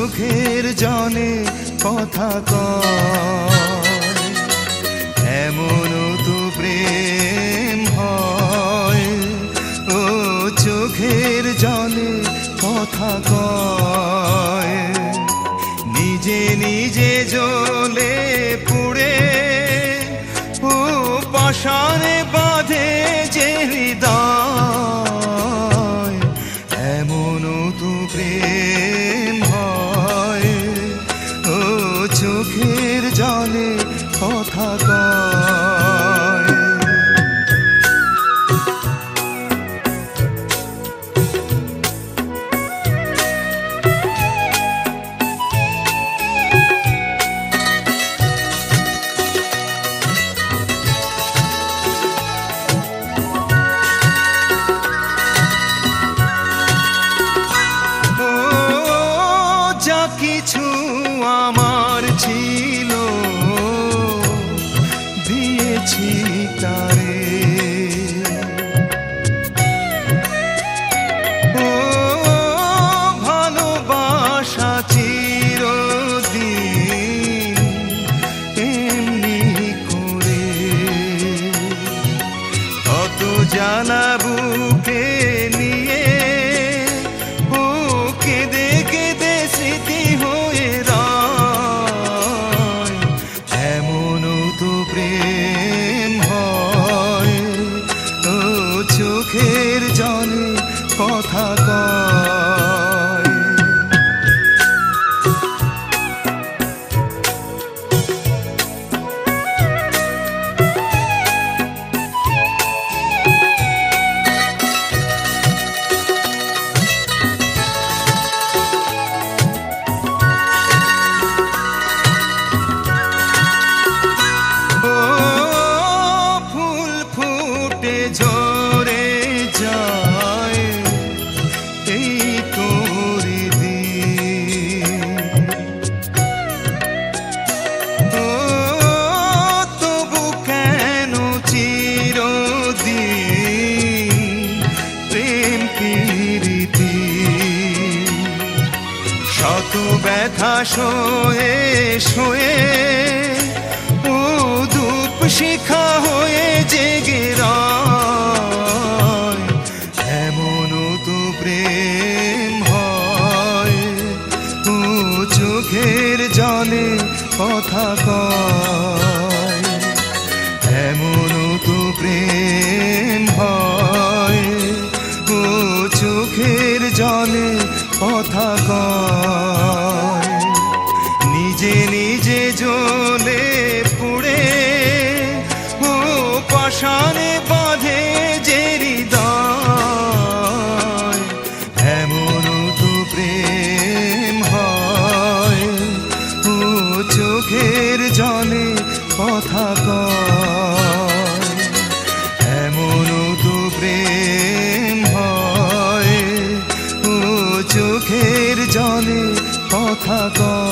চোখের জলে কথা কয়, এমন তো প্রেম হয়। ও চোখের জলে কথা কয়, নিজে নিজে জ্বলে পুড়ে ও পাশানে বাঁধে যে হৃদয়, এমন তো প্রেম হয়। ও চোখের জলে কথা কয়। কিছু আমার ছিল দিয়েছি তারে, ও ভালোবাসা চিরদিন এমনি করে, কত জ্বালা বুকে নিয়ে ও কেঁদে কেঁদে স্মৃতি হয়ে রয়, এমন তো প্রেম হয়। ও চোখের জলে কথা কয়। ঝরে যায় এই তোরি দিন, ও তবু কেন চিরদিন প্রেম প্রীতি, শত ব্যথা সয়ে সয়ে ও ধূপ শিখা হয়ে জেগে রয়, এমন তো প্রেম হয়। ও চোখের জলে কথা কয়, এমন তো প্রেম হয়। ও চোখের জলে কথা কয়, নিজে নিজে জ্বলে পুড়ে ও পাশানে বাঁধে যে হৃদয়, এমন তো প্রেম হয়। ও চোখের জলে কথা কয়, এমন তো প্রেম হয়। ও চোখের জলে কথা কয়।